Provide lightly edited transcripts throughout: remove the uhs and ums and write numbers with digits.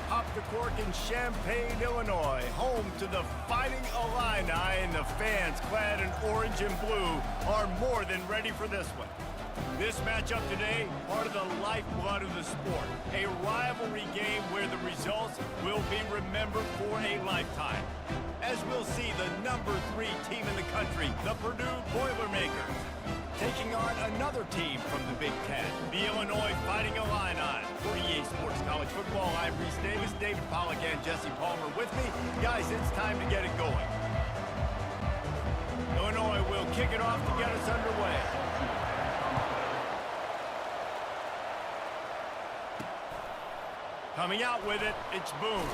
Pop the cork in Champaign, Illinois, home to the Fighting Illini, and the fans clad in orange and blue are more than ready for this one. This matchup today, part of the lifeblood of the sport, a rivalry game where the results will be remembered for a lifetime. As we'll see the #3 team in the country, the Purdue Boilermakers, taking on another team from the Big Ten, the Illinois Fighting Illini. For EA Sports College Football, I'm Reese Davis, David Pollack, and Jesse Palmer with me. Guys, it's time to get it going. Illinois will kick it off to get us underway. Coming out with it, it's Boone.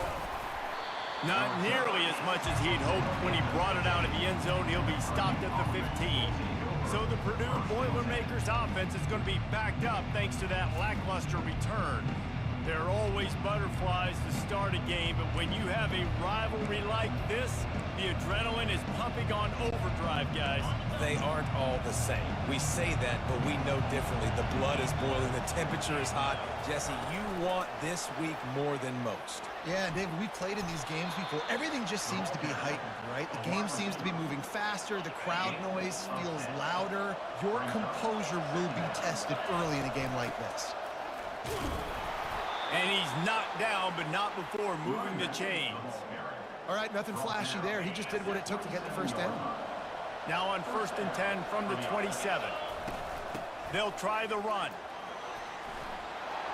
Not nearly as much as he'd hoped when he brought it out of the end zone. He'll be stopped at the 15. So the Purdue Boilermakers offense is going to be backed up thanks to that lackluster return. There are always butterflies to start a game, but when you have a rivalry like this, the adrenaline is pumping on overdrive, guys. They aren't all the same. We say that, but we know differently. The blood is boiling. The temperature is hot. Jesse, you want this week more than most. Yeah, David, we played in these games before. Everything just seems to be heightened, right? The game seems to be moving faster. The crowd noise feels louder. Your composure will be tested early in a game like this. And he's knocked down, but not before moving the chains. All right, nothing flashy there. He just did what it took to get the first down. Now on 1st and 10 from the 27. They'll try the run.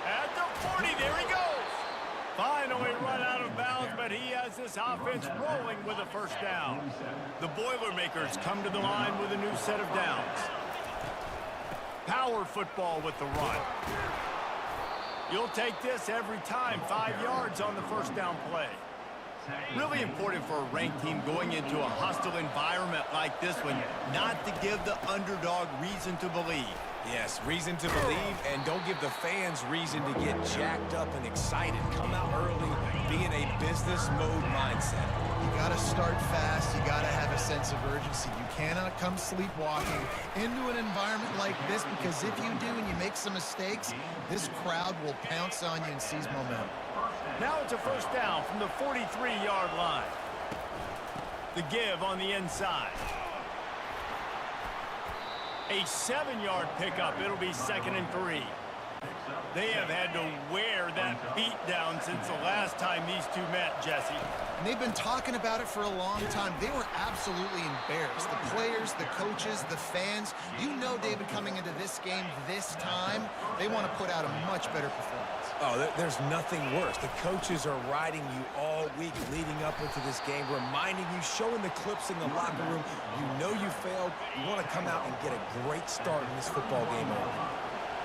At the 40, there he goes. Finally run out of bounds, but he has this offense rolling with a first down. The Boilermakers come to the line with a new set of downs. Power football with the run. You'll take this every time. 5 yards on the first down play. Really important for a ranked team going into a hostile environment like this one, not to give the underdog reason to believe. Yes, reason to believe, and don't give the fans reason to get jacked up and excited. Come out early, be in a business mode mindset. You got to start fast. You got to have a sense of urgency. You cannot come sleepwalking into an environment like this, because if you do and you make some mistakes, this crowd will pounce on you and seize momentum. Now it's a first down from the 43-yard line. The give on the inside. A 7-yard pickup. It'll be 2nd and 3. They have had to wear that beat down since the last time these two met, Jesse. And they've been talking about it for a long time. They were absolutely embarrassed. The players, the coaches, the fans. You know, David, coming into this game this time, they want to put out a much better performance. Oh, there's nothing worse. The coaches are riding you all week leading up into this game, reminding you, showing the clips in the locker room. You know you failed. You want to come out and get a great start in this football game early.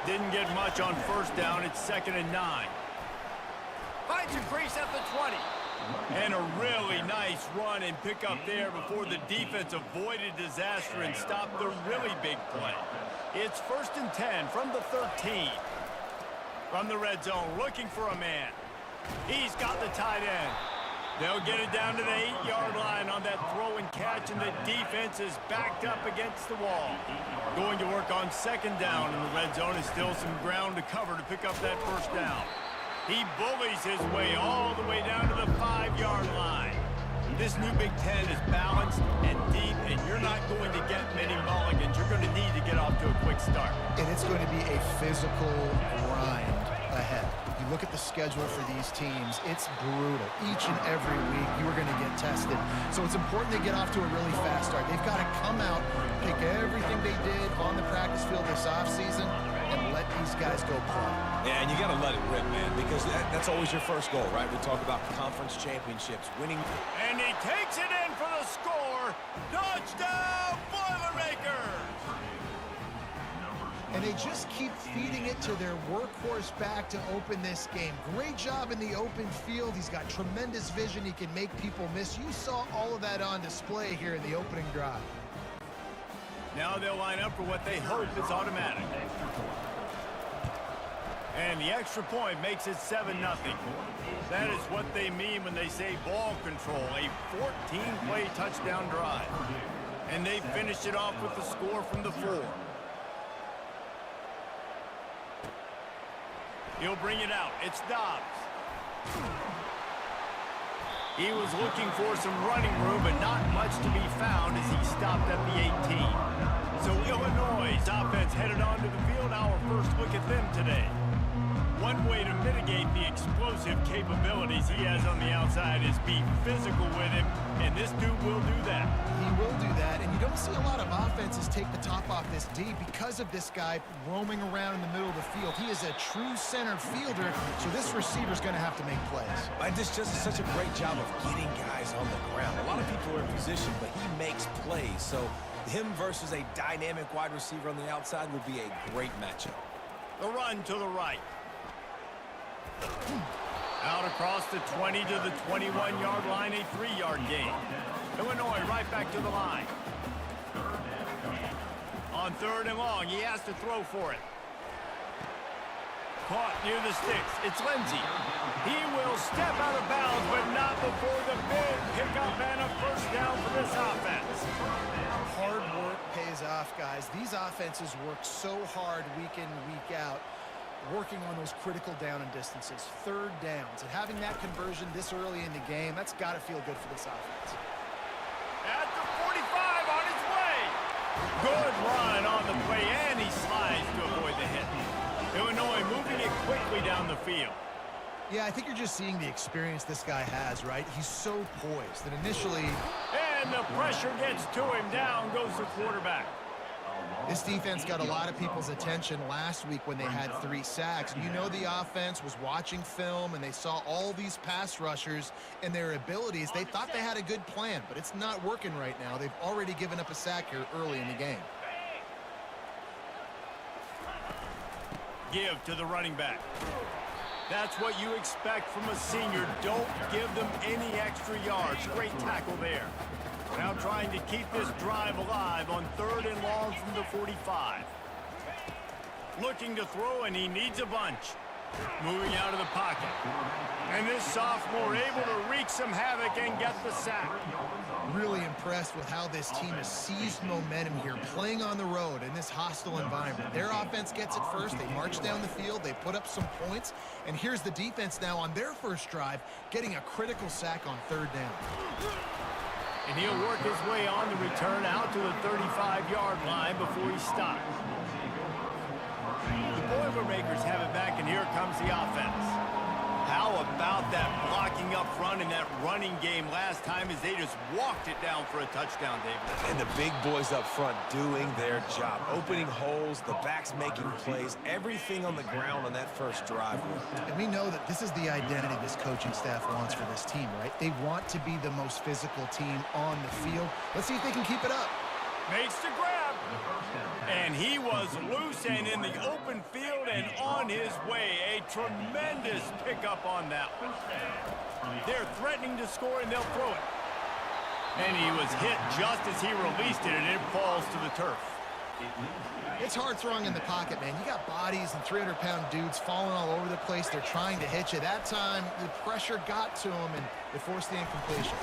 Didn't get much on first down. It's 2nd and 9. Finds a crease at the 20. And a really nice run and pick up there before the defense avoided disaster and stopped the really big play. It's 1st and 10 from the 13. From the red zone, looking for a man. He's got the tight end. They'll get it down to the 8-yard line on that throw and catch, and the defense is backed up against the wall. Going to work on 2nd down, and the red zone is still some ground to cover to pick up that first down. He bullies his way all the way down to the 5-yard line. This new Big Ten is balanced and deep, and you're not going to get many mulligans. You're going to need to get off to a quick start. And it's going to be a physical grind ahead. You look at the schedule for these teams, it's brutal. Each and every week, you are going to get tested. So it's important they get off to a really fast start. They've got to come out, pick everything they did on the practice field this offseason, and let these guys go play. Yeah, and you got to let it rip, man, because that's always your first goal, right? We talk about conference championships, winning. And he takes it in for the score. Touchdown, Boilermakers! And they just keep feeding it to their workhorse back to open this game. Great job in the open field. He's got tremendous vision. He can make people miss. You saw all of that on display here in the opening drive. Now they'll line up for what they hope is automatic. And the extra point makes it 7-0. That is what they mean when they say ball control, a 14-play touchdown drive. And they finished it off with the score from the 4. He'll bring it out. It's Dobbs. He was looking for some running room, but not much to be found as he stopped at the 18. So Illinois' offense headed onto the field. Our first look at them today. One way to mitigate the explosive capabilities he has on the outside is be physical with him, and this dude will do that. He will do that, and you don't see a lot of offenses take the top off this D because of this guy roaming around in the middle of the field. He is a true center fielder, so this receiver's going to have to make plays. This just such a great job of getting guys on the ground. A lot of people are in position, but he makes plays, so him versus a dynamic wide receiver on the outside would be a great matchup. The run to the right. Out across the 20 to the 21-yard line, a 3-yard gain. Illinois right back to the line. On 3rd and long, he has to throw for it. Caught near the sticks. It's Lindsey. He will step out of bounds, but not before the big pickup and a first down for this offense. Hard work pays off, guys. These offenses work so hard week in, week out, working on those critical down and distances, 3rd downs, and having that conversion this early in the game, that's got to feel good for this offense. At the 45 on his way. Good run on the play, and he slides to avoid the hit. Illinois moving it quickly down the field. Yeah, I think you're just seeing the experience this guy has, right? He's so poised that initially... And the pressure gets to him. Down goes the quarterback. This defense got a lot of people's attention last week when they had 3 sacks. You know the offense was watching film, and they saw all these pass rushers and their abilities. They thought they had a good plan, but it's not working right now. They've already given up a sack here early in the game. Give to the running back. That's what you expect from a senior. Don't give them any extra yards. Great tackle there. Now trying to keep this drive alive on 3rd and long from the 45. Looking to throw, and he needs a bunch. Moving out of the pocket. And this sophomore able to wreak some havoc and get the sack. Really impressed with how this team has seized momentum here, playing on the road in this hostile environment. Their offense gets it first. They march down the field. They put up some points. And here's the defense now on their first drive, getting a critical sack on 3rd down. And he'll work his way on the return out to the 35-yard line before he stops. The Boilermakers have it back, and here comes the offense. How about that blocking up front in that running game last time as they just walked it down for a touchdown, David? And the big boys up front doing their job, opening holes, the backs making plays, everything on the ground on that first drive. And we know that this is the identity this coaching staff wants for this team, right? They want to be the most physical team on the field. Let's see if they can keep it up. Makes the grab. And he was loose and in the open field and on his way. A tremendous pickup on that one. They're threatening to score, and they'll throw it. And he was hit just as he released it, and it falls to the turf. It's hard throwing in the pocket, man. You got bodies and 300-pound dudes falling all over the place. They're trying to hit you. That time, the pressure got to him, and it forced the incompletion.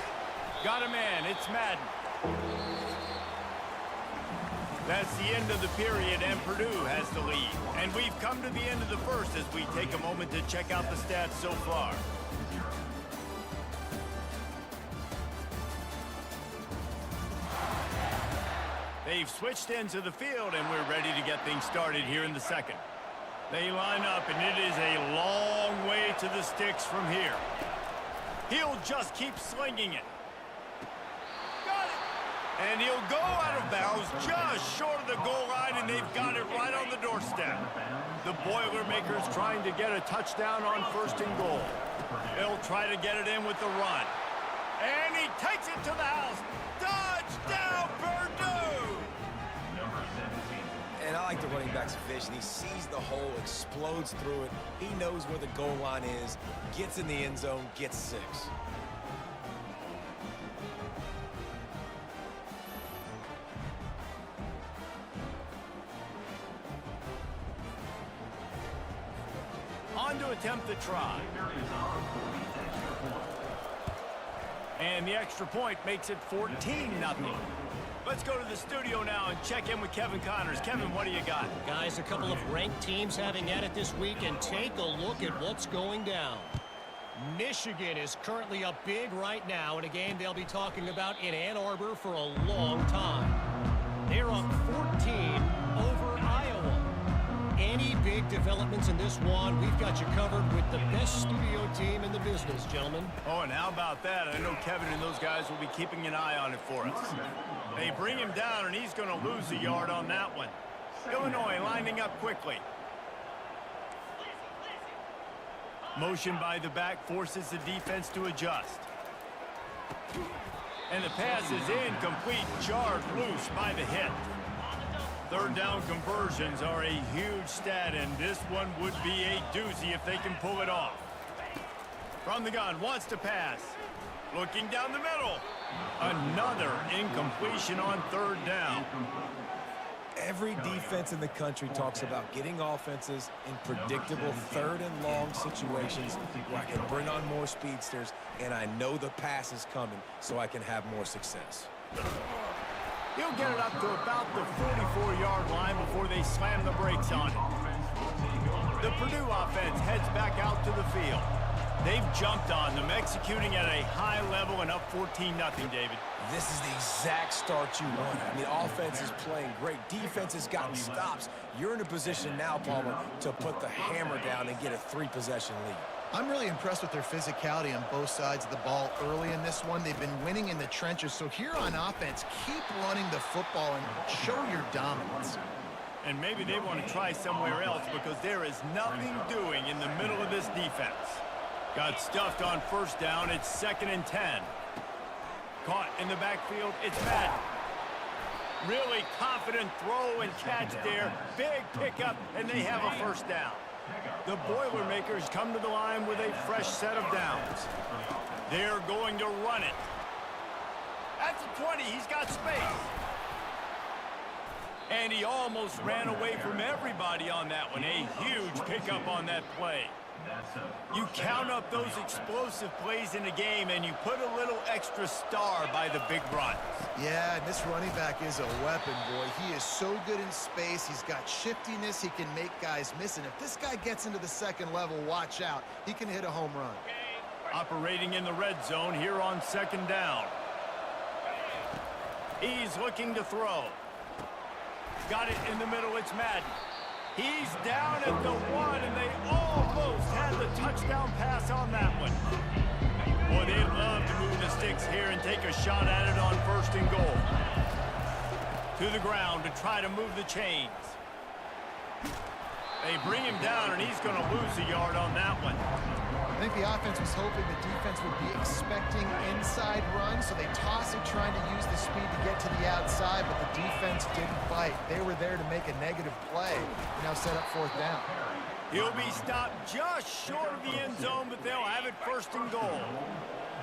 Got a man. It's Madden. That's the end of the period, and Purdue has the lead. And we've come to the end of the first as we take a moment to check out the stats so far. They've switched into the field, and we're ready to get things started here in the second. They line up, and it is a long way to the sticks from here. He'll just keep slinging it. And he'll go out of bounds just short of the goal line, and they've got it right on the doorstep. The Boilermakers trying to get a touchdown on 1st and goal. They'll try to get it in with the run. And he takes it to the house. Touchdown, Purdue! And I like the running back's vision. He sees the hole, explodes through it. He knows where the goal line is, gets in the end zone, gets 6. On to attempt the try. And the extra point makes it 14-0. Let's go to the studio now and check in with Kevin Connors. Kevin, what do you got? Guys, a couple of ranked teams having at it this week, and take a look at what's going down. Michigan is currently up big right now in a game they'll be talking about in Ann Arbor for a long time. They're up 14 over Iowa. Any big developments in this one, we've got you covered with the best studio team in the business, gentlemen. Oh, and how about that? I know Kevin and those guys will be keeping an eye on it for us. They bring him down, and he's going to lose a yard on that one. Illinois lining up quickly. Motion by the back forces the defense to adjust. And the pass is incomplete, jarred loose by the hit. Third down conversions are a huge stat, and this one would be a doozy if they can pull it off. From the gun, wants to pass. Looking down the middle. Another incompletion on third down. Every defense in the country talks about getting offenses in predictable third and long situations where I can bring on more speedsters and I know the pass is coming so I can have more success. He'll get it up to about the 44-yard line before they slam the brakes on it. The Purdue offense heads back out to the field. They've jumped on them, executing at a high level and up 14-0, David. This is the exact start you want. I mean, offense is playing great. Defense has gotten stops. You're in a position now, Palmer, to put the hammer down and get a 3-possession lead. I'm really impressed with their physicality on both sides of the ball early in this one. They've been winning in the trenches. So here on offense, keep running the football and show your dominance. And maybe they want to try somewhere else because there is nothing doing in the middle of this defense. Got stuffed on first down. It's 2nd and 10. Caught in the backfield. It's Madden. Really confident throw and catch there. Big pickup, and they have a first down. The Boilermakers come to the line with a fresh set of downs. They're going to run it. At the 20, he's got space. And he almost ran away from everybody on that one. A huge pickup on that play. You count up those explosive plays in the game, and you put a little extra star by the big runs. Yeah, and this running back is a weapon, boy. He is so good in space. He's got shiftiness. He can make guys miss. And if this guy gets into the second level, watch out. He can hit a home run. Operating in the red zone here on 2nd down. He's looking to throw. Got it in the middle. It's Madden. He's down at the 1, and they almost had the touchdown pass on that one. Boy, they'd love to move the sticks here and take a shot at it on 1st and goal. To the ground to try to move the chains. They bring him down, and he's going to lose a yard on that one. I think the offense was hoping the defense would be expecting inside runs, so they toss it trying to use the speed to get to the outside, but the defense didn't bite. They were there to make a negative play. Now set up 4th down. He'll be stopped just short of the end zone, but they'll have it 1st and goal.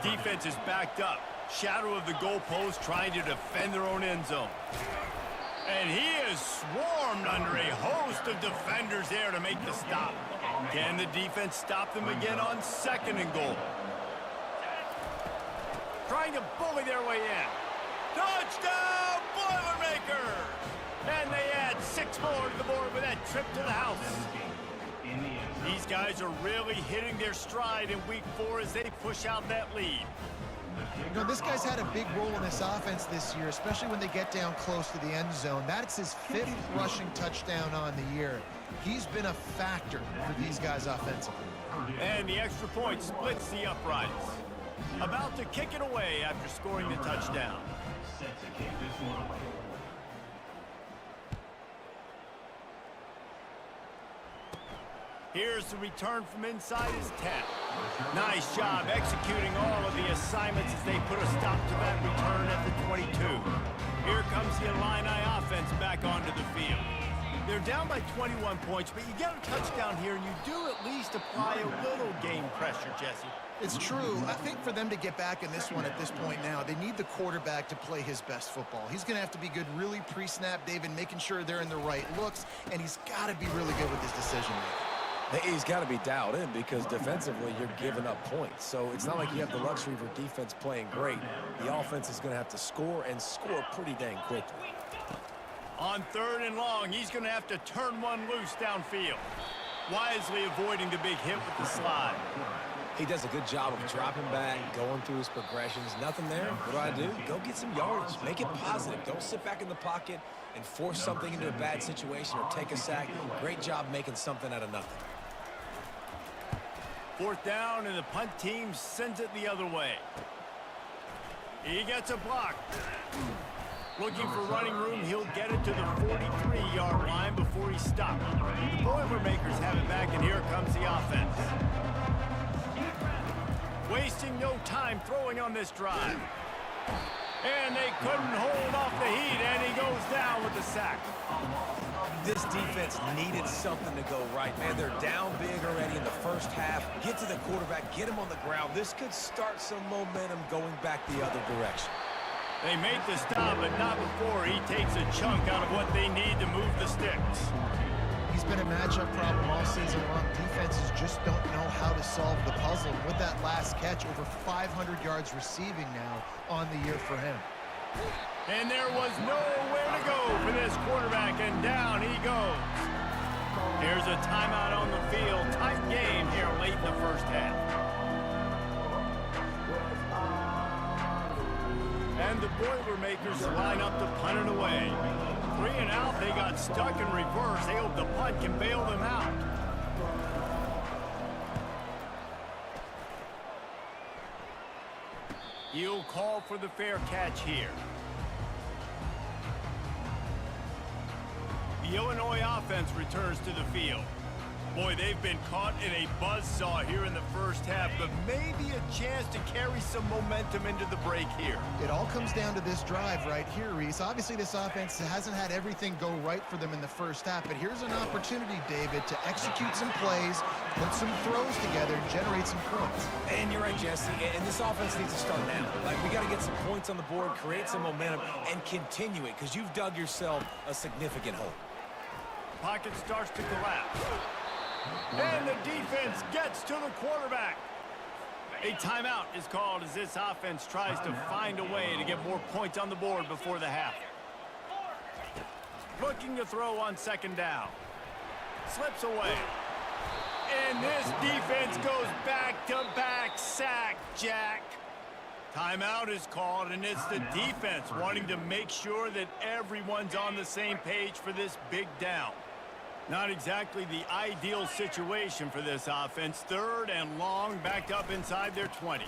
Defense is backed up. Shadow of the goalpost trying to defend their own end zone. And he is swarmed under a host of defenders there to make the stop. Can the defense stop them again on 2nd and goal? Trying to bully their way in. Touchdown, Boilermakers! And they add 6 more to the board with that trip to the house. These guys are really hitting their stride in week 4 as they push out that lead. You know, this guy's had a big role in this offense this year, especially when they get down close to the end zone. That's his 5th rushing touchdown on the year. He's been a factor for these guys offensively. And the extra point splits the uprights. About to kick it away after scoring the touchdown. Here's the return from inside his 10. Nice job executing all of the assignments as they put a stop to that return at the 22. Here comes the Illini offense back onto the field. They're down by 21 points, but you get a touchdown here, and you do at least apply a little game pressure, Jesse. It's true. I think for them to get back in this one at this point now, they need the quarterback to play his best football. He's going to have to be good really pre-snap, David, making sure they're in the right looks, and he's got to be really good with his decision-making. He's got to be dialed in because defensively you're giving up points. So it's not like you have the luxury for defense playing great. The offense is going to have to score and score pretty dang quickly. On 3rd and long, he's going to have to turn one loose downfield. Wisely avoiding the big hit with the slide. He does a good job of dropping back, going through his progressions. Nothing there. What do? Go get some yardage. Make it positive. Don't sit back in the pocket and force something into a bad situation or take a sack. Great job making something out of nothing. 4th down, and the punt team sends it the other way. He gets a block. Looking for running room, he'll get it to the 43-yard line before he's stopped. The Boilermakers have it back, and here comes the offense. Wasting no time throwing on this drive. And they couldn't hold off the heat, and he goes down with the sack. This defense needed something to go right, man. They're down big already in the first half. Get to the quarterback, get him on the ground. This could start some momentum going back the other direction. They made the stop, but not before he takes a chunk out of what they need to move the sticks. He's been a matchup problem all season long. Defenses just don't know how to solve the puzzle. With that last catch, over 500 yards receiving now on the year for him. And there was nowhere to go for this quarterback, and down he goes. Here's a timeout on the field. Tight game here late in the first half. And the Boilermakers line up to punt it away. 3 and out, they got stuck in reverse. They hope the punt can bail them out. He'll call for the fair catch here. The Illinois offense returns to the field. Boy, they've been caught in a buzzsaw here in the first half, but maybe a chance to carry some momentum into the break here. It all comes down to this drive right here, Reese. Obviously, this offense hasn't had everything go right for them in the first half, but here's an opportunity, David, to execute some plays, put some throws together, and generate some points. And you're right, Jesse, and this offense needs to start now. Like, we got to get some points on the board, create some momentum, and continue it, because you've dug yourself a significant hole. Pocket starts to collapse. And the defense gets to the quarterback. A timeout is called as this offense tries to find a way to get more points on the board before the half. Looking to throw on 2nd down. Slips away. And this defense goes back-to-back sack, Jack. Timeout is called, and it's the defense wanting to make sure that everyone's on the same page for this big down. Not exactly the ideal situation for this offense. 3rd and long, backed up inside their 20.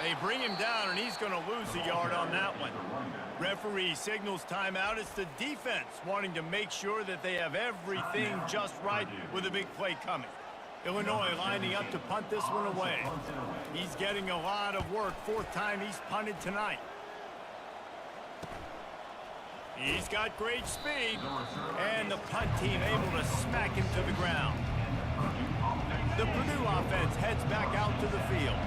They bring him down, and he's going to lose a yard on that one. Referee signals timeout. It's the defense wanting to make sure that they have everything just right with a big play coming. Illinois lining up to punt this one away. He's getting a lot of work. 4th time he's punted tonight. He's got great speed, and the punt team able to smack him to the ground. The Purdue offense heads back out to the field.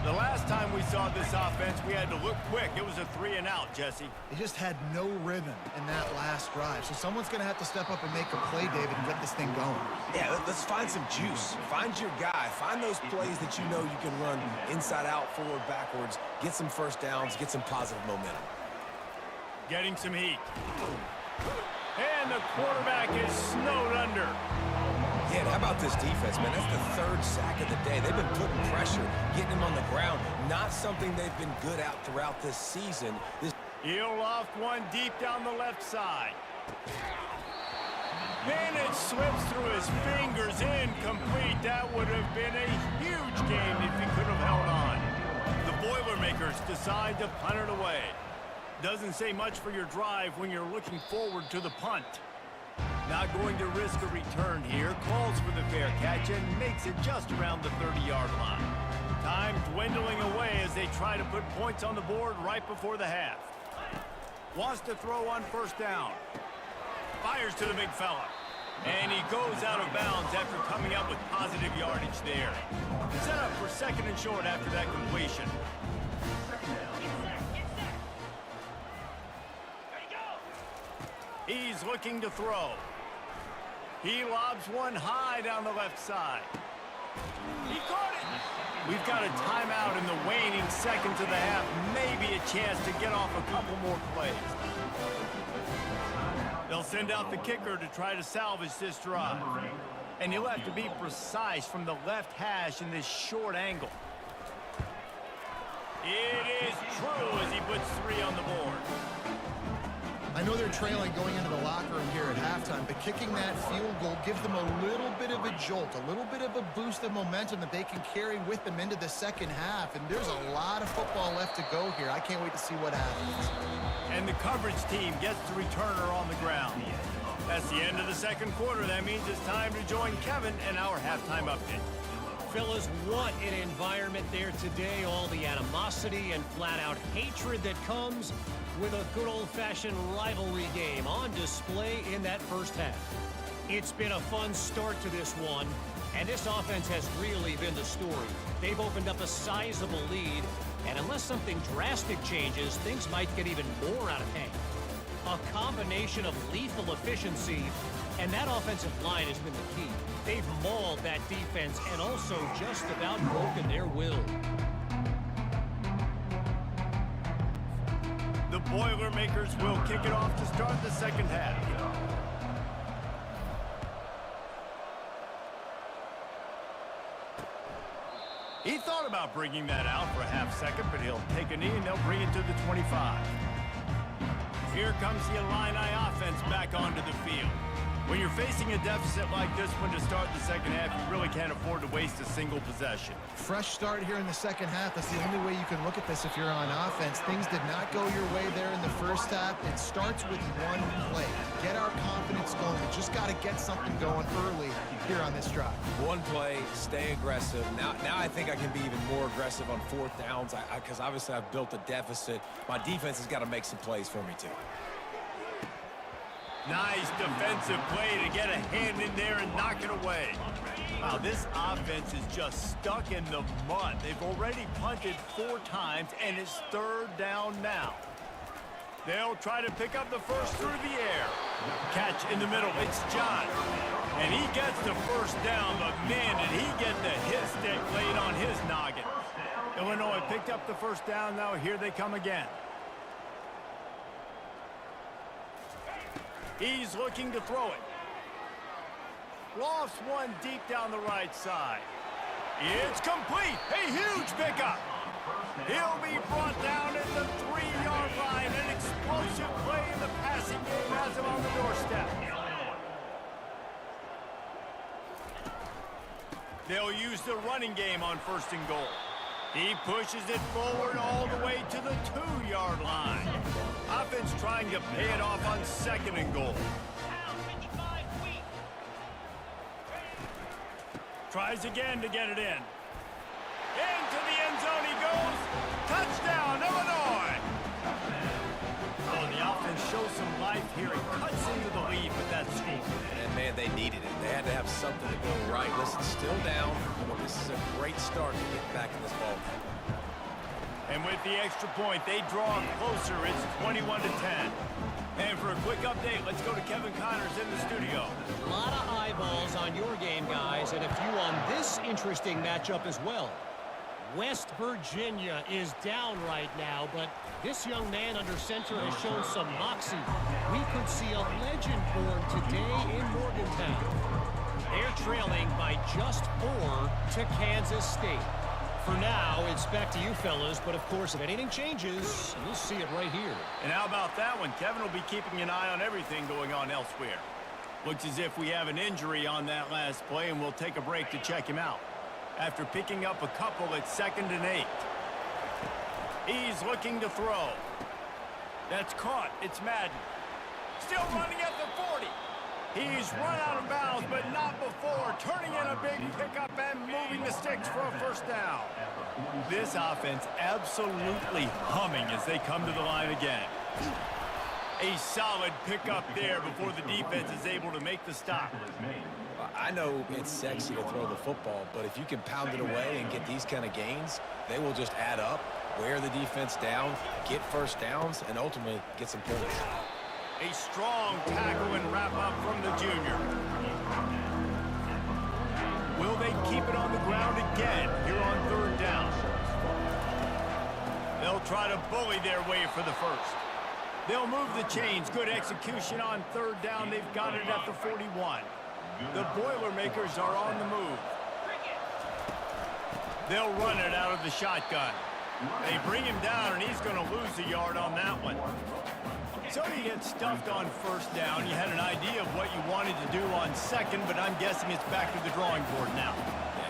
The last time we saw this offense, we had to look quick. It was a 3 and out, Jesse. They just had no rhythm in that last drive, so someone's going to have to step up and make a play, David, and get this thing going. Yeah, let's find some juice. Find your guy. Find those plays that you know you can run inside out, forward, backwards, get some first downs, get some positive momentum. Getting some heat. And the quarterback is snowed under. Yeah, and how about this defense, man? That's the 3rd sack of the day. They've been putting pressure, getting him on the ground. Not something they've been good at throughout this season. He'll loft one deep down the left side. And it slips through his fingers, incomplete. That would have been a huge game if he could have held on. The Boilermakers decide to punt it away. Doesn't say much for your drive when you're looking forward to the punt. Not going to risk a return here. Calls for the fair catch and makes it just around the 30-yard line. Time dwindling away as they try to put points on the board right before the half. Wants to throw on 1st down. Fires to the big fella. And he goes out of bounds after coming up with positive yardage there. Set up for 2nd and short after that completion. He's looking to throw. He lobs one high down the left side. He caught it. We've got a timeout in the waning seconds of the half. Maybe a chance to get off a couple more plays. They'll send out the kicker to try to salvage this drive. And he'll have to be precise from the left hash in this short angle. It is true as he puts 3 on the board. I know they're trailing going into the locker room here at halftime, but kicking that field goal gives them a little bit of a jolt, a little bit of a boost of momentum that they can carry with them into the second half. And there's a lot of football left to go here. I can't wait to see what happens. And the coverage team gets the returner on the ground. That's the end of the second quarter. That means it's time to join Kevin in our halftime update. Fellas, what an environment there today. All the animosity and flat-out hatred that comes with a good old-fashioned rivalry game on display in that first half. It's been a fun start to this one, and this offense has really been the story. They've opened up a sizable lead, and unless something drastic changes, things might get even more out of hand. A combination of lethal efficiency, and that offensive line has been the key. They've mauled that defense and also just about broken their will. The Boilermakers will kick it off to start the second half. He thought about bringing that out for a half second, but he'll take a knee and they'll bring it to the 25. Here comes the Illini offense back onto the field. When you're facing a deficit like this one to start the second half, you really can't afford to waste a single possession. Fresh start here in the second half. That's the only way you can look at this if you're on offense. Things did not go your way there in the first half. It starts with one play. Get our confidence going. We just got to get something going early here on this drive. One play, stay aggressive. Now I think I can be even more aggressive on 4th downs because obviously I've built a deficit. My defense has got to make some plays for me too. Nice defensive play to get a hand in there and knock it away. Wow, this offense is just stuck in the mud. They've already punted 4 times, and it's 3rd down now. They'll try to pick up the first through the air. Catch in the middle. It's John. And he gets the first down, but man, did he get the hit stick laid on his noggin. Illinois picked up the first down. Now here they come again. He's looking to throw it. Lofts one deep down the right side. It's complete. A huge pickup. He'll be brought down at the 3-yard line. An explosive play in the passing game has him on the doorstep. They'll use the running game on 1st and goal. He pushes it forward all the way to the 2-yard line. Offense trying to pay it off on 2nd and goal. Tries again to get it in. Into the end zone he goes. Touchdown, Illinois! Oh, the offense shows some life here. It cuts into the lead with that score. And man, they needed it. They had to have something to go right. Listen, still down, but this is a great start to get back in this ball game. And with the extra point, they draw closer. It's 21-10. And for a quick update, let's go to Kevin Connors in the studio. A lot of eyeballs on your game, guys, and a few on this interesting matchup as well. West Virginia is down right now, but this young man under center has shown some moxie. We could see a legend born today in Morgantown. They're trailing by just 4 to Kansas State. For now, it's back to you fellas, but of course, if anything changes, we'll see it right here. And how about that one? Kevin will be keeping an eye on everything going on elsewhere. Looks as if we have an injury on that last play, and we'll take a break to check him out. After picking up a couple at 2nd and 8. He's looking to throw. That's caught. It's Madden. Still running at the 40. He's run out of bounds, but not before. Turning in a big pickup and moving the sticks for a 1st down. This offense absolutely humming as they come to the line again. A solid pickup there before the defense is able to make the stop. I know it's sexy to throw the football, but if you can pound it away and get these kind of gains, they will just add up, wear the defense down, get 1st downs, and ultimately get some points. A strong tackle and wrap up from the junior. Will they keep it on the ground again here on 3rd down? They'll try to bully their way for the 1st. They'll move the chains. Good execution on third down. They've got it at the 41. The Boilermakers are on the move. They'll run it out of the shotgun. They bring him down, and he's going to lose a yard on that one. So you get stuffed on first down. You had an idea of what you wanted to do on second, but I'm guessing it's back to the drawing board now.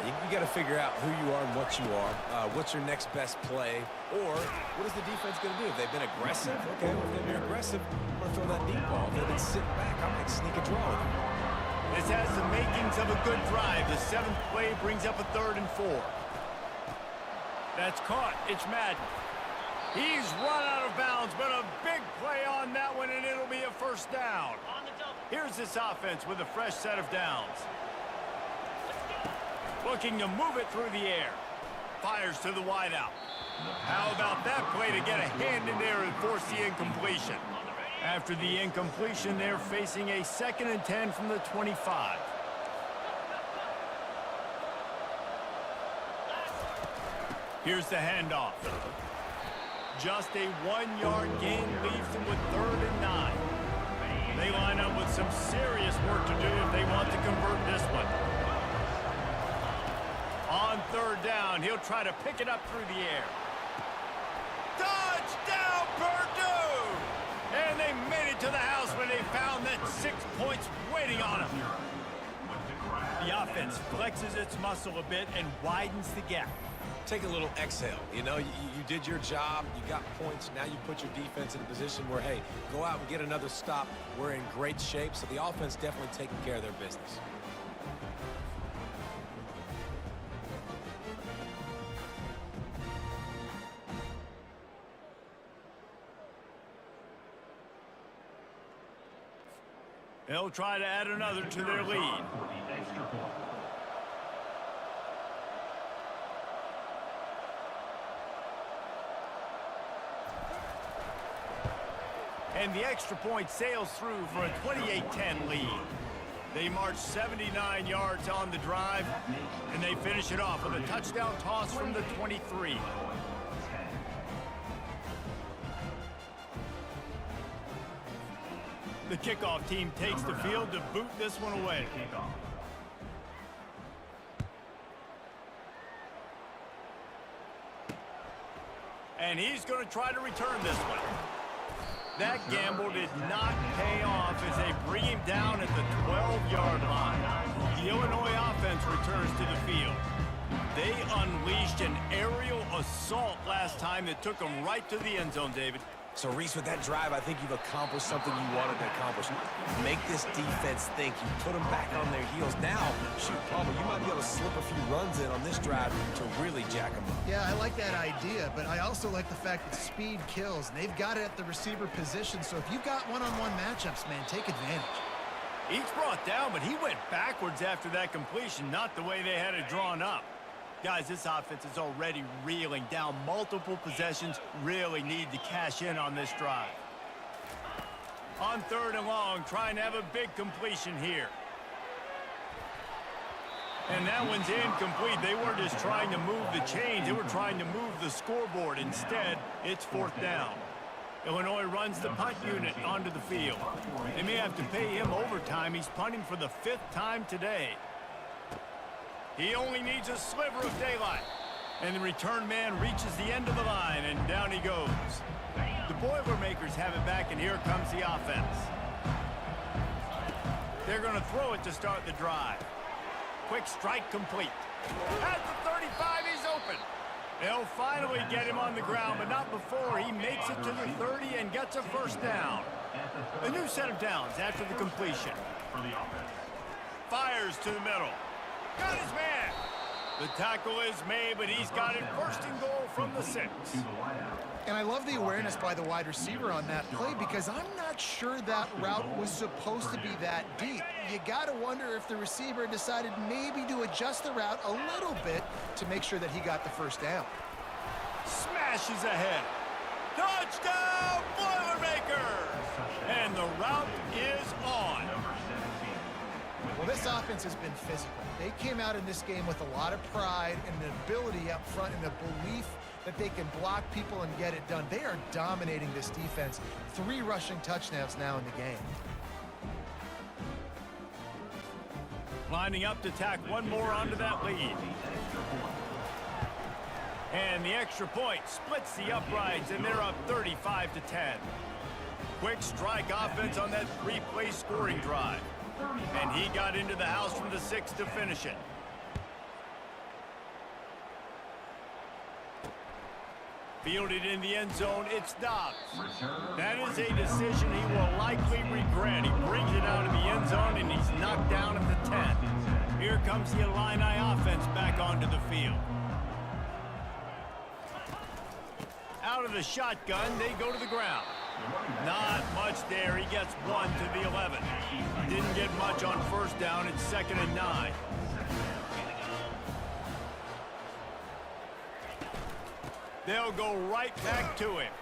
Yeah, you got to figure out who you are and what you are. What's your next best play? Or what is the defense going to do? If they've been aggressive, okay, well, if they've been aggressive, I'm going to throw that deep ball. If they've been sitting back, I might sneak a draw with them. This has the makings of a good drive. The 7th play brings up a 3rd and 4. That's caught. It's Madden. He's run out of bounds, but a big play on that one, and it'll be a first down. Here's this offense with a fresh set of downs. Looking to move it through the air. Fires to the wideout. How about that play to get a hand in there and force the incompletion? After the incompletion, they're facing a 2nd and 10 from the 25. Here's the handoff. Just a 1-yard gain leaves them with 3rd and 9. They line up with some serious work to do if they want to convert this one. On 3rd down, he'll try to pick it up through the air. Touchdown, Purdue! And they made it to the house when they found that 6 points waiting on them. The offense flexes its muscle a bit and widens the gap. Take a little exhale. You know, you did your job. You got points. Now you put your defense in a position where, hey, go out and get another stop. We're in great shape, so the offense definitely taking care of their business. They'll try to add another to their lead. And the extra point sails through for a 28-10 lead. They march 79 yards on the drive, and they finish it off with a touchdown toss from the 23. The kickoff team takes the field to boot this one away. And he's going to try to return this one. That gamble did not pay off as they bring him down at the 12-yard line. The Illinois offense returns to the field. They unleashed an aerial assault last time that took them right to the end zone, David. So, Reese, with that drive, I think you've accomplished something you wanted to accomplish. Make this defense think. You put them back on their heels. Now, shoot, Palmer, you might be able to slip a few runs in on this drive to really jack them up. Yeah, I like that idea, but I also like the fact that speed kills. And they've got it at the receiver position, so if you've got one-on-one matchups, man, take advantage. He's brought down, but he went backwards after that completion, not the way they had it drawn up. Guys, this offense is already reeling down multiple possessions, really need to cash in on this drive. On 3rd and long, trying to have a big completion here. And that one's incomplete. They weren't just trying to move the chains, they were trying to move the scoreboard. Instead, it's 4th down. Illinois runs the punt unit onto the field. They may have to pay him overtime. He's punting for the 5th time today. He only needs a sliver of daylight. And the return man reaches the end of the line, and down he goes. The Boilermakers have it back, and here comes the offense. They're going to throw it to start the drive. Quick strike complete. At the 35, he's open. They'll finally get him on the ground, but not before he makes it to the 30 and gets a first down. A new set of downs after the completion. Fires to the middle. Got his man. The tackle is made, but he's got it 1st and goal from the 6. And I love the awareness by the wide receiver on that play because I'm not sure that route was supposed to be that deep. You got to wonder if the receiver decided maybe to adjust the route a little bit to make sure that he got the first down. Smashes ahead. Touchdown, Boilermakers! And the route is on. Well, this offense has been physical. They came out in this game with a lot of pride and an ability up front and a belief that they can block people and get it done. They are dominating this defense. 3 rushing touchdowns now in the game. Lining up to tack one more onto that lead. And the extra point splits the uprights, and they're up 35-10. Quick strike offense on that 3-play scoring drive. And he got into the house from the 6 to finish it. Fielded in the end zone, it's Dobbs. That is a decision he will likely regret. He brings it out of the end zone, and he's knocked down at the 10. Here comes the Illini offense back onto the field. Out of the shotgun, they go to the ground. Not much there. He gets 1 to the 11. Didn't get much on first down. It's 2nd and 9. They'll go right back to him.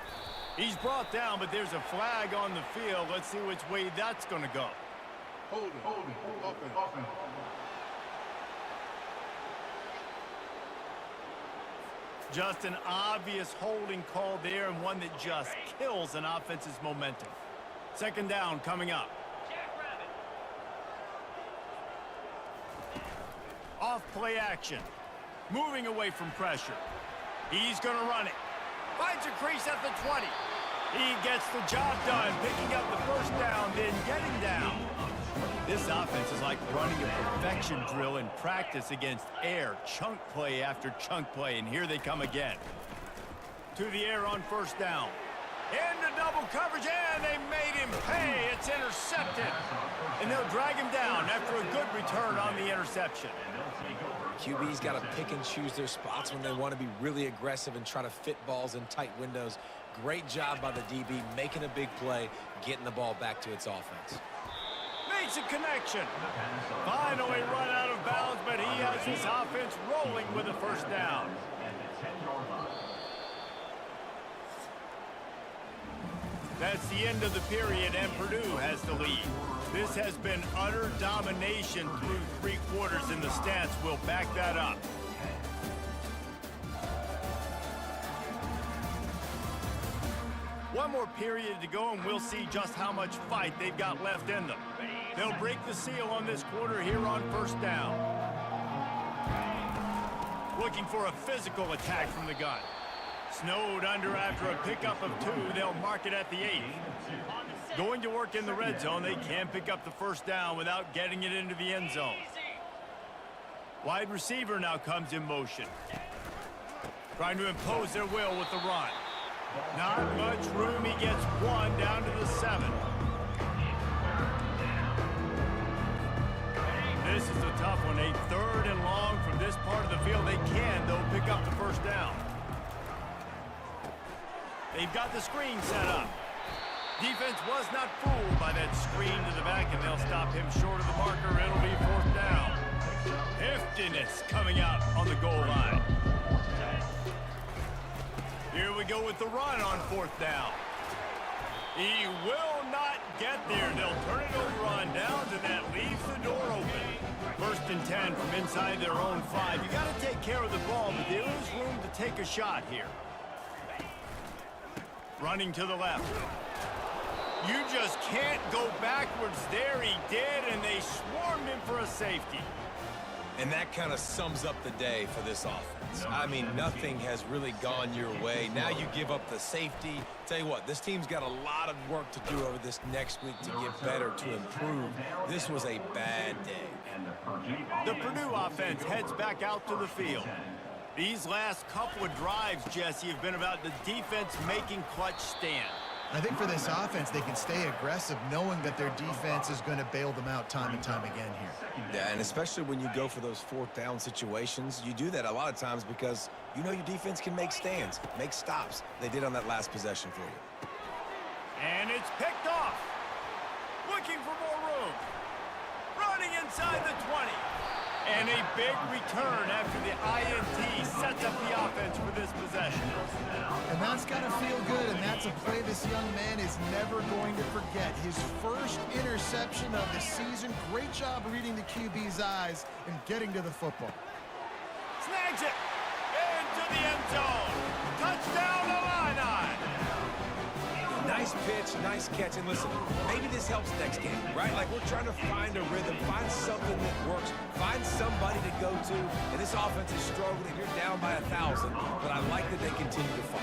He's brought down, but there's a flag on the field. Let's see which way that's going to go. Hold it. Just an obvious holding call there, and one that just kills an offense's momentum. 2nd down coming up. Off play action. Moving away from pressure. He's going to run it. Finds a crease at the 20. He gets the job done, picking up the first down, then getting down. This offense is like running a perfection drill in practice against air, chunk play after chunk play, and here they come again. To the air on first down. Into double coverage, and they made him pay. It's intercepted. And they'll drag him down after a good return on the interception. QB's got to pick and choose their spots when they want to be really aggressive and try to fit balls in tight windows. Great job by the DB making a big play, getting the ball back to its offense. Makes a connection. Finally run out of bounds, but he has his offense rolling with a first down. That's the end of the period, and Purdue has the lead. This has been utter domination through 3 quarters, and the stats will back that up. One more period to go, and we'll see just how much fight they've got left in them. They'll break the seal on this quarter here on first down. Looking for a physical attack from the gun. Snowed under after a pickup of 2. They'll mark it at the 8. Going to work in the red zone. They can pick up the first down without getting it into the end zone. Wide receiver now comes in motion. Trying to impose their will with the run. Not much room. He gets 1 down to the 7. This is a tough one. A 3rd and long from this part of the field. They can, though, pick up the first down. They've got the screen set up. Defense was not fooled by that screen to the back, and they'll stop him short of the marker. It'll be 4th down. Heftiness coming out on the goal line. Here we go with the run on 4th down. He will not get there. They'll turn it over on downs, and that leaves the door open. 1st and 10 from inside their own 5. You got to take care of the ball, but there is room to take a shot here. Running to the left. You just can't go backwards there. He did, and they swarmed him for a safety. And that kind of sums up the day for this offense. I mean, nothing has really gone your way. Now you give up the safety. Tell you what, this team's got a lot of work to do over this next week to get better, to improve. This was a bad day. The Purdue offense heads back out to the field. These last couple of drives, Jesse, have been about the defense making clutch stand. I think for this offense, they can stay aggressive knowing that their defense is going to bail them out time and time again here. Yeah, and especially when you go for those 4th down situations, you do that a lot of times because you know your defense can make stands, make stops. They did on that last possession for you. And it's picked off. Looking for more room. Running inside the 20. And a big return after the INT sets up the offense for this possession. And that's got to feel good, and that's a play this young man is never going to forget. His first interception of the season. Great job reading the QB's eyes and getting to the football. Snags it into the end zone. Touchdown, Illini. Nice pitch, nice catch. And listen, maybe this helps next game, right? Like we're trying to find a rhythm, find something that works, find somebody to go to. And this offense is struggling. You're down by 1,000, but I like that they continue to fight.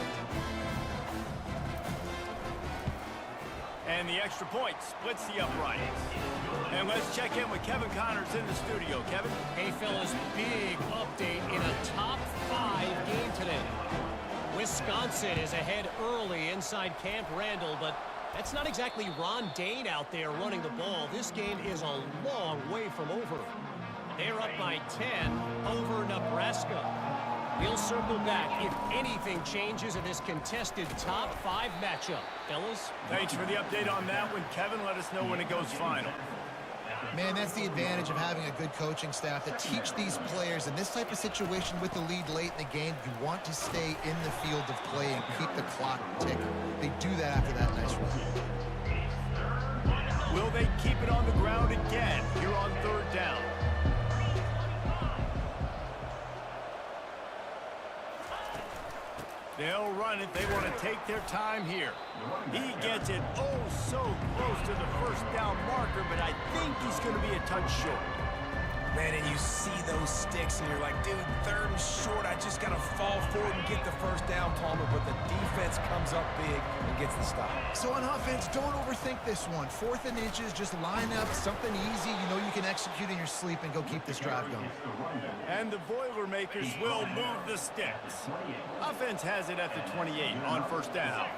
And the extra point splits the uprights. And let's check in with Kevin Connors in the studio. Kevin? Hey, fellas, big update in a top 5 game today. Wisconsin is ahead early inside Camp Randall, but that's not exactly Ron Dane out there running the ball. This game is a long way from over. They're up by 10 over Nebraska. We'll circle back if anything changes in this contested top 5 matchup. Fellas? Thanks for the update on that one, Kevin. Let us know when it goes final. Man, that's the advantage of having a good coaching staff to teach these players in this type of situation with the lead late in the game. You want to stay in the field of play and keep the clock ticking. They do that after that nice run. Will they keep it on the ground again here on 3rd down? They'll run it. They want to take their time here. He gets it oh so close to the 1st down marker, but I think he's going to be a touch short. Man, and you see those sticks, and you're like, dude, 3rd and short. I just got to fall forward and get the 1st down, Palmer, but the defense comes up big and gets the stop. So on offense, don't overthink this one. 4th and inches, just line up something easy you know you can execute in your sleep and go keep this drive going. And the Boilermakers will move the sticks. Offense has it at the 28 on 1st down.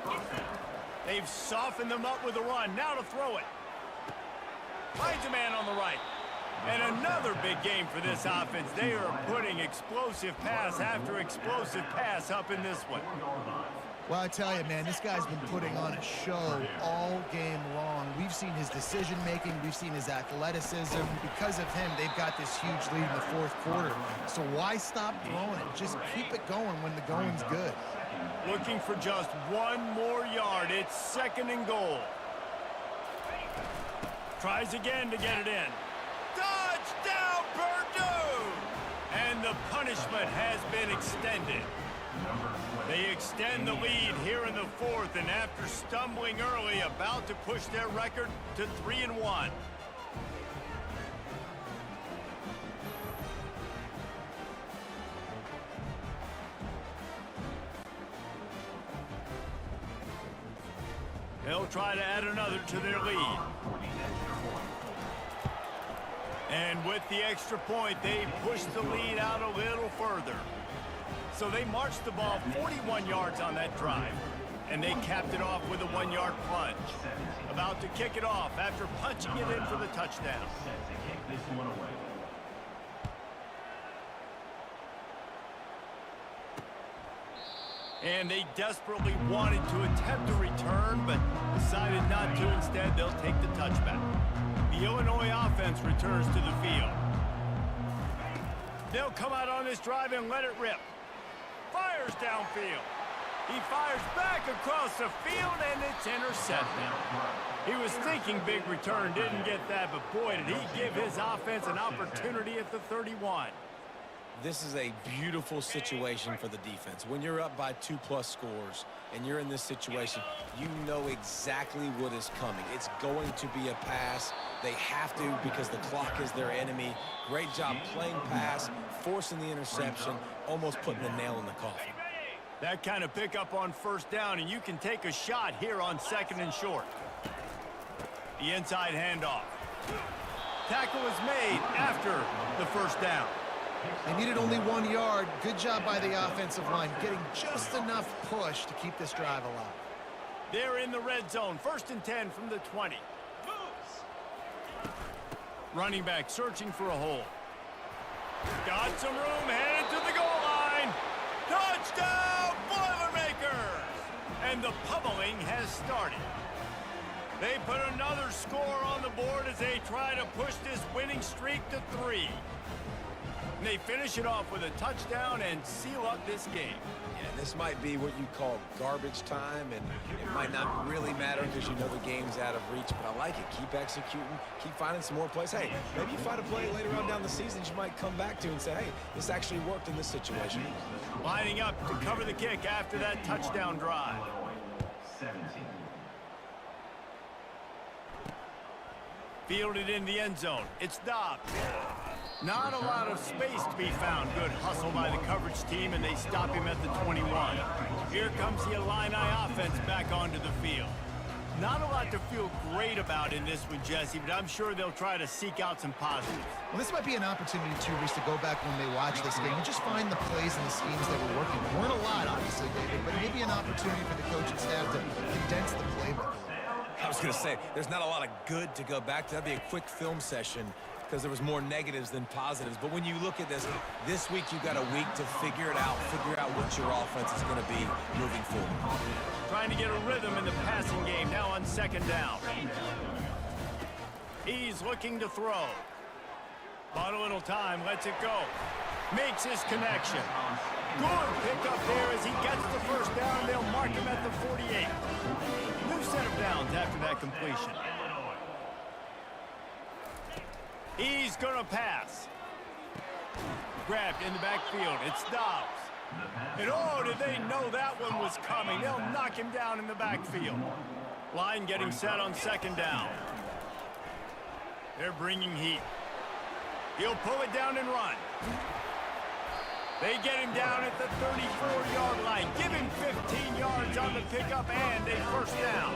They've softened them up with a run. Now to throw it. Finds a man on the right. And another big game for this offense. They are putting explosive pass after explosive pass up in this one. Well, I tell you, man, this guy's been putting on a show all game long. We've seen his decision-making. We've seen his athleticism. Because of him, they've got this huge lead in the 4th quarter. So why stop throwing it? Just keep it going when the going's good. Looking for just 1 more yard. It's 2nd and goal. Tries again to get it in. Touchdown, Purdue! And the punishment has been extended. They extend the lead here in the 4th, and after stumbling early, about to push their record to 3-1. They'll try to add another to their lead. And with the extra point, they push the lead out a little further. So they marched the ball 41 yards on that drive, and they capped it off with a 1-yard plunge. About to kick it off after punching it in for the touchdown. And they desperately wanted to attempt a return, but decided not to. Instead, they'll take the touchback. The Illinois offense returns to the field. They'll come out on this drive and let it rip. Fires downfield. He fires back across the field, and it's intercepted. He was thinking big return, didn't get that, but boy, did he give his offense an opportunity at the 31. This is a beautiful situation for the defense. When you're up by 2+ scores and you're in this situation, you know exactly what is coming. It's going to be a pass. They have to because the clock is their enemy. Great job playing pass, forcing the interception, almost putting the nail in the coffin. That kind of pickup on 1st down, and you can take a shot here on 2nd and short. The inside handoff. Tackle is made after the 1st down. They needed only 1 yard. Good job by the offensive line, getting just enough push to keep this drive alive. They're in the red zone. 1st and 10 from the 20. Running back searching for a hole. Got some room, headed to the goal line. Touchdown, Boilermakers! And the pummeling has started. They put another score on the board as they try to push this winning streak to 3. And they finish it off with a touchdown and seal up this game. Yeah, this might be what you call garbage time, and it might not really matter because you know the game's out of reach, but I like it. Keep executing, keep finding some more plays. Hey, maybe you find a play later on down the season you might come back to and say, hey, this actually worked in this situation. Lining up to cover the kick after that touchdown drive. 17. Fielded in the end zone. It's Dobbs. Not a lot of space to be found. Good hustle by the coverage team, and they stop him at the 21. Here comes the Illini offense back onto the field. Not a lot to feel great about in this one, Jesse, but I'm sure they'll try to seek out some positives. Well, this might be an opportunity, too, Reese, to go back when they watch this game and just find the plays and the schemes that were working. There weren't a lot, obviously, David, but maybe an opportunity for the coaching staff to condense the playbook. I was going to say, there's not a lot of good to go back to. That'd be a quick film session because there was more negatives than positives. But when you look at this week you got a week to figure it out, figure out what your offense is going to be moving forward. Trying to get a rhythm in the passing game now on second down. He's looking to throw. Bought a little time, lets it go. Makes his connection. Good pickup there as he gets the first down. They'll mark him at the 48. New set of downs after that completion. He's going to pass. Grabbed in the backfield. It's Dobbs. And oh, did they know that one was coming? They'll knock him down in the backfield. Line getting set on second down. They're bringing heat. He'll pull it down and run. They get him down at the 34-yard line. Give him 15 yards on the pickup and a first down.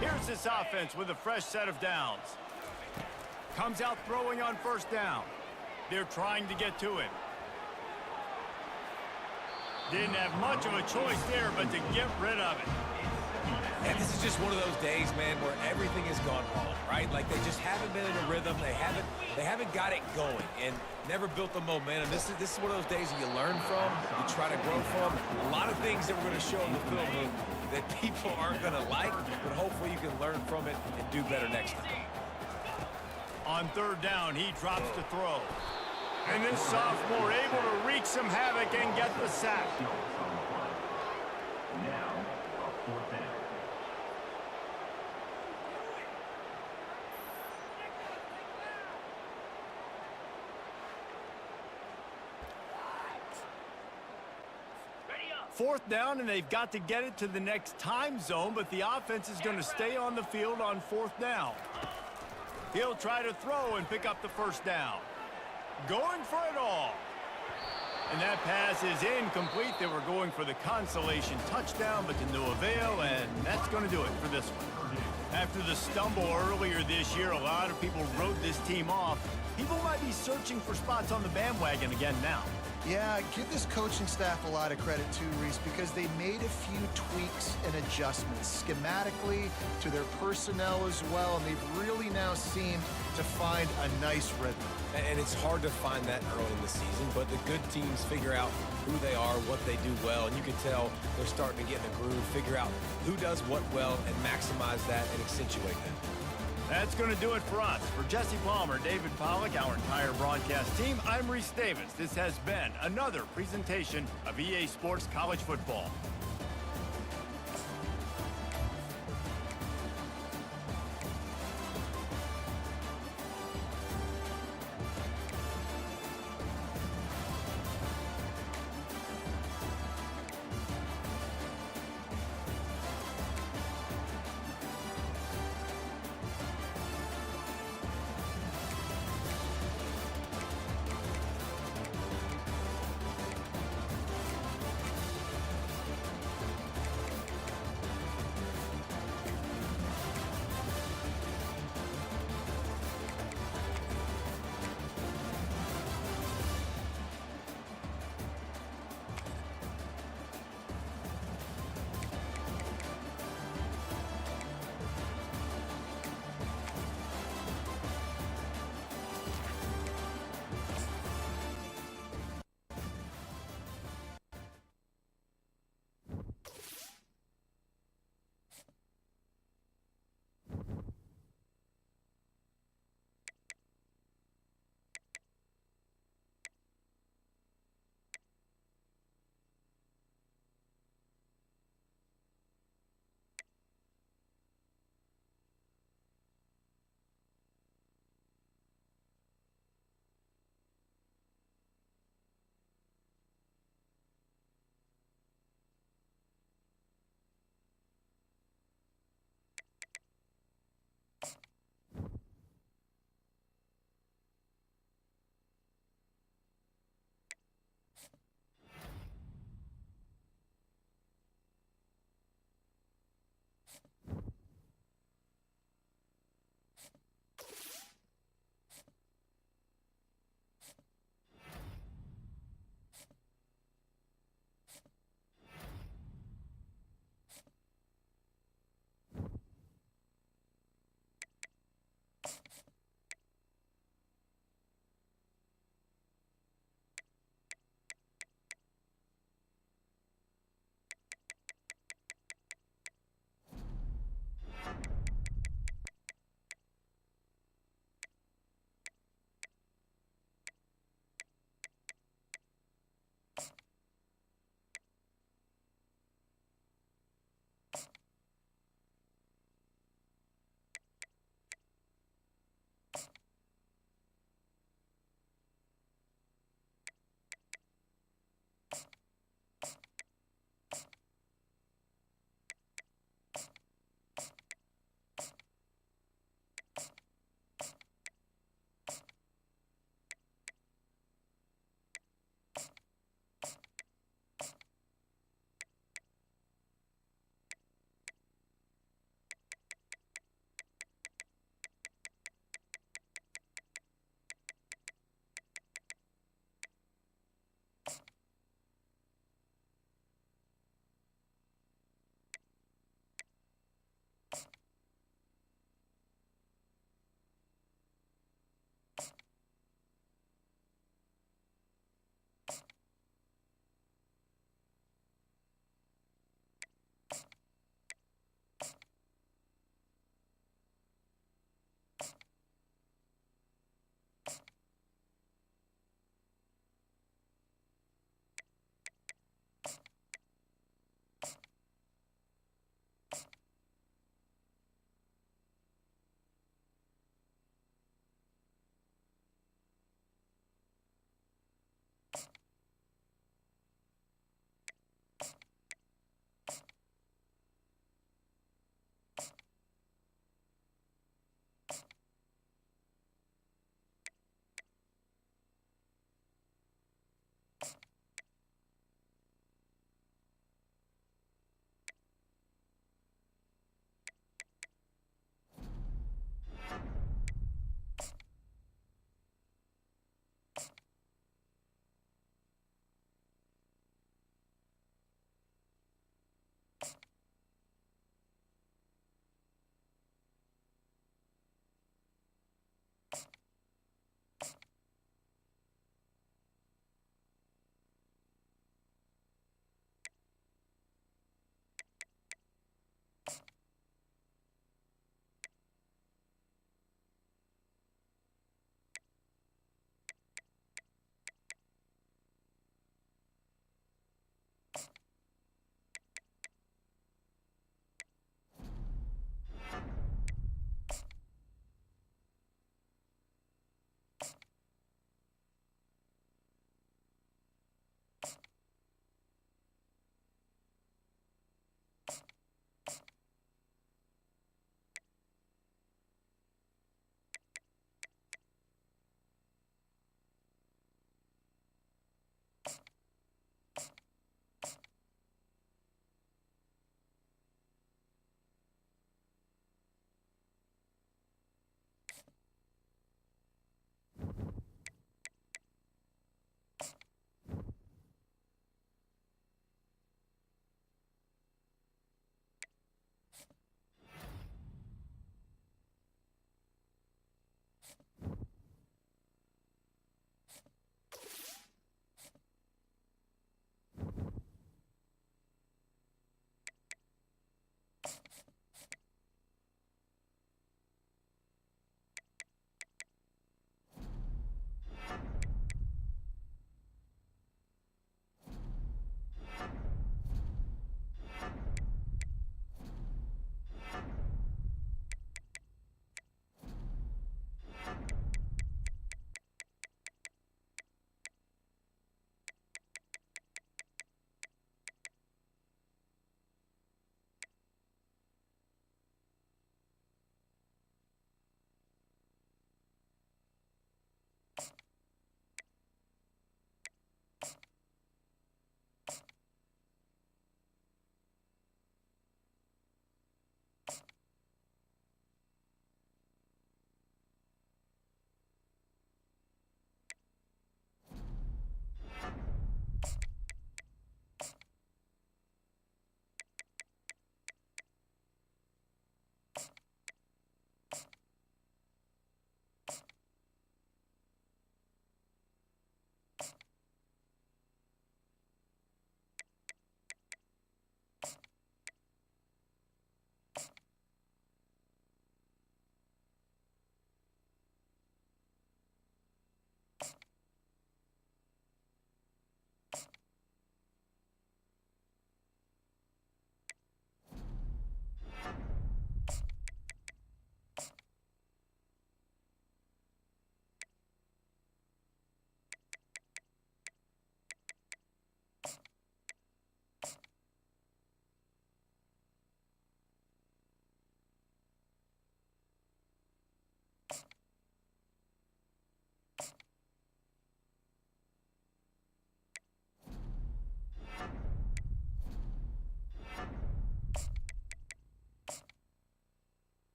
Here's this offense with a fresh set of downs. Comes out throwing on first down. They're trying to get to him. Didn't have much of a choice there, but to get rid of it. And this is just one of those days, man, where everything has gone wrong, right? Like they just haven't been in a rhythm. They haven't got it going and never built the momentum. This is one of those days that you learn from, you try to grow from. A lot of things that we're going to show in the film room that people aren't going to like, but hopefully you can learn from it and do better next time. On third down, he drops to throw. And this sophomore able to wreak some havoc and get the sack. Now, a fourth down. Fourth down, and they've got to get it to the next time zone, but the offense is going to stay on the field on fourth down. He'll try to throw and pick up the first down. Going for it all. And that pass is incomplete. They were going for the consolation touchdown, but to no avail, and that's going to do it for this one. After the stumble earlier this year, a lot of people wrote this team off. People might be searching for spots on the bandwagon again now. Yeah, give this coaching staff a lot of credit too, Reese, because they made a few tweaks and adjustments schematically to their personnel as well, and they've really now seemed to find a nice rhythm. And it's hard to find that early in the season, but the good teams figure out who they are, what they do well, and you can tell they're starting to get in a groove, figure out who does what well, and maximize that and accentuate that. That's going to do it for us. For Jesse Palmer, David Pollack, our entire broadcast team, I'm Reese Davis. This has been another presentation of EA Sports College Football.